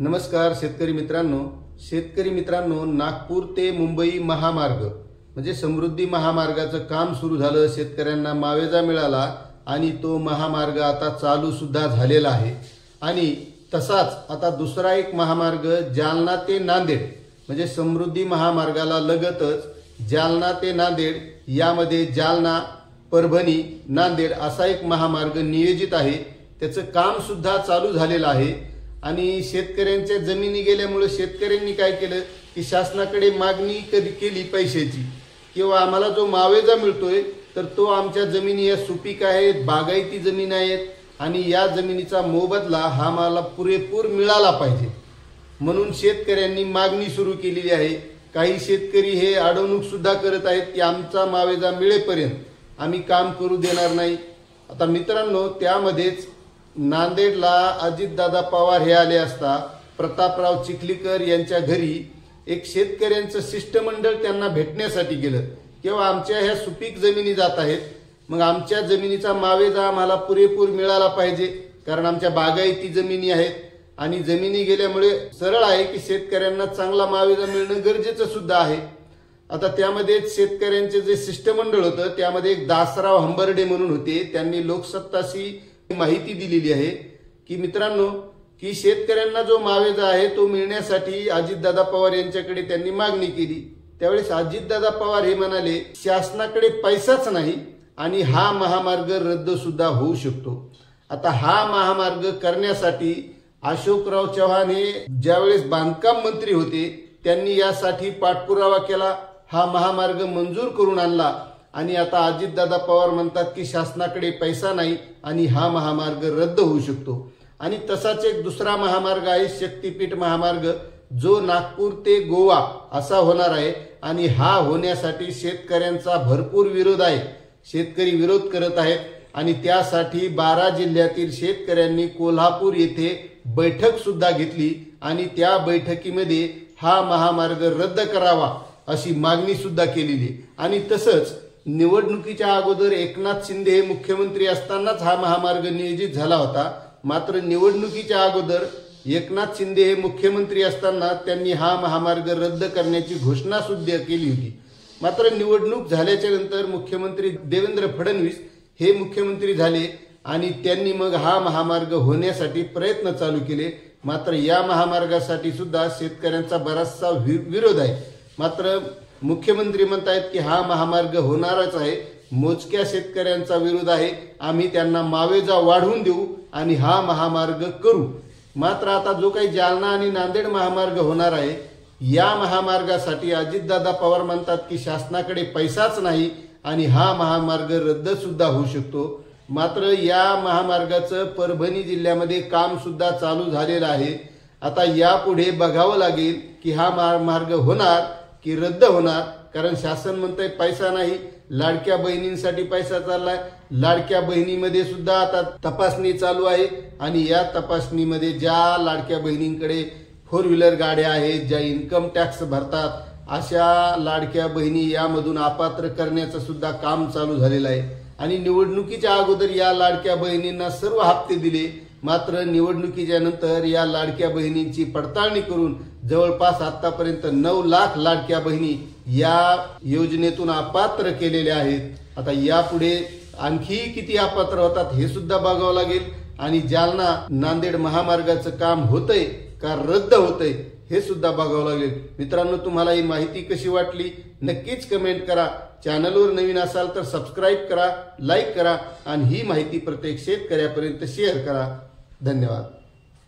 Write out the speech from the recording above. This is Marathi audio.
नमस्कार शेतकरी मित्रांनो, नागपूर ते मुंबई महामार्ग म्हणजे समृद्धी महामार्गाचं काम सुरू झालं। शेतकऱ्यांना मावेजा मिळाला आणि तो महामार्ग आता चालू सुद्धा झालेला आहे। आणि तसाच आता दुसरा एक महामार्ग जालना ते नांदेड म्हणजे समृद्धी महामार्गाला लगतच जालना ते नांदेड, यामध्ये जालना, परभणी, नांदेड असा एक महामार्ग नियोजित आहे। त्याचं काम सुद्धा चालू झालेलं आहे। आणि शेतकऱ्यांच्या जमिनी गेल्यामुळे शेतकऱ्यांनी काय केलं की शासनाकडे मागणी केली पैशाची, किंवा आम्हाला जो मावेजा मिळतोय तर तो आमच्या जमिनी या सुपीक आहेत, बागायती जमीन आहेत आणि या जमिनीचा मोबदला हा मला पुरेपूर मिळाला पाहिजे म्हणून शेतकऱ्यांनी मागणी सुरू केलेली आहे। काही शेतकरी हे अडवणूक सुद्धा करत आहेत की आमचा मावेजा मिळेपर्यंत आम्ही काम करू देणार नाही। आता मित्रांनो, त्यामध्येच नांदेडला अजितदादा पवार हे आले असता प्रतापराव चिखलीकर यांच्या घरी एक शेतकऱ्यांचं शिष्टमंडळ त्यांना भेटण्यासाठी गेलं, किंवा आमच्या ह्या सुपीक जमिनी जात आहेत, मग आमच्या जमिनीचा मावेजा आम्हाला पुरेपूर मिळाला पाहिजे, कारण आमच्या बागायती जमिनी आहेत आणि जमिनी गेल्यामुळे सरळ आहे की शेतकऱ्यांना चांगला मावेजा मिळणं गरजेचं सुद्धा आहे। आता त्यामध्ये शेतकऱ्यांचे जे शिष्टमंडळ होतं त्यामध्ये एक दासराव हंबर्डे म्हणून होते, त्यांनी लोकसत्ताशी माहिती दिलेली आहे की मित्रांनो की शेतकऱ्यांना जो मावेजा आहे तो मिळण्यासाठी अजितदादा पवार यांच्याकडे त्यांनी मागणी केली। त्यावेळेस अजितदादा पवार हे म्हणाले शासनाकडे पैसाच नाही आणि हा महामार्ग रद्द सुद्धा होऊ शकतो। आता हा महामार्ग करण्यासाठी अशोकराव चव्हाण हे ज्यावेळेस बांधकाम मंत्री होते त्यांनी यासाठी पाठपुरावा केला, हा महामार्ग मंजूर करून आणला। आणि आता अजितदादा पवार म्हणतात की शासनाकडे पैसा नाही आणि हा महामार्ग रद्द होऊ शकतो। आणि तसाच एक दुसरा महामार्ग आहे शक्तीपीठ महामार्ग, जो नागपूर ते गोवा असा होणार आहे आणि हा होण्यासाठी शेतकऱ्यांचा भरपूर विरोध आहे। शेतकरी विरोध करत आहेत आणि त्यासाठी 12 जिल्ह्यातील शेतकऱ्यांनी कोल्हापूर येथे बैठक सुद्धा घेतली आणि त्या बैठकीमध्ये हा महामार्ग रद्द करावा अशी मागणी सुद्धा केलेली। आणि तसंच निवडणुकीच्या अगोदर एकनाथ शिंदे हे मुख्यमंत्री असतानाच हा महामार्ग नियोजित झाला होता, मात्र निवडणुकीच्या अगोदर एकनाथ शिंदे हे मुख्यमंत्री असताना त्यांनी हा महामार्ग रद्द करण्याची घोषणा सुद्धा केली होती। मात्र निवडणूक झाल्याच्या नंतर मुख्यमंत्री देवेंद्र फडणवीस हे मुख्यमंत्री झाले आणि त्यांनी मग हा महामार्ग होण्यासाठी प्रयत्न चालू केले। मात्र या महामार्गासाठी सुद्धा शेतकऱ्यांचा बराचसा विरोध आहे। मात्र मुख्यमंत्री म्हणतायत की हा महामार्ग होणारच आहे, मोजक्या शेतकऱ्यांचा विरोध आहे, आम्ही त्यांना मावेजा वाढवून देऊ आणि हा महामार्ग करू। मात्र आता जो काही जालना आणि नांदेड महामार्ग होणार आहे या महामार्गासाठी अजितदादा पवार म्हणतात की शासनाकडे पैसाच नाही आणि हा महामार्ग रद्द सुद्धा होऊ शकतो। मात्र या महामार्गाचं परभणी जिल्ह्यामध्ये काम सुद्धा चालू झालेलं आहे। आता यापुढे बघावं लागेल की हा महामार्ग होणार की रद्द होणार, कारण शासन म्हणतंय पैसा नाही, लाडक्या बहिणींसाठी पैसा चाललाय, लाडक्या बहिणीमध्ये सुद्धा आता तपासणी चालू आहे आणि या तपासणीमध्ये ज्या लाडक्या बहिणींकडे 4 व्हीलर गाड्या आहेत, ज्या इन्कम टॅक्स भरतात, अशा लाडक्या बहिणी यामधून अपात्र करण्याचं सुद्धा काम चालू झालेलं आहे। आणि निवडणुकीच्या अगोदर या लाडक्या बहिणींना सर्व हप्ते दिले, मात्र निवडणुकीच्या नंतर या लाडक्या बहिणींची पडताळणी करून जवळपास आतापर्यंत 9 लाख लाडक्या बहिणी या योजनेतून अपात्र केलेल्या आहेत। आता यापुढे आणखी किती अपात्र होतात हे सुद्धा बघावं लागेल आणि जालना नांदेड महामार्गाचं काम होतंय का रद्द होतंय हे सुद्धा बघावं लागेल। मित्रांनो, तुम्हाला ही माहिती कशी वाटली नक्कीच कमेंट करा। चॅनलवर नवीन असाल तर सबस्क्राईब करा, लाईक करा आणि ही माहिती प्रत्येक शेतकऱ्यापर्यंत शेअर करा। धन्यवाद।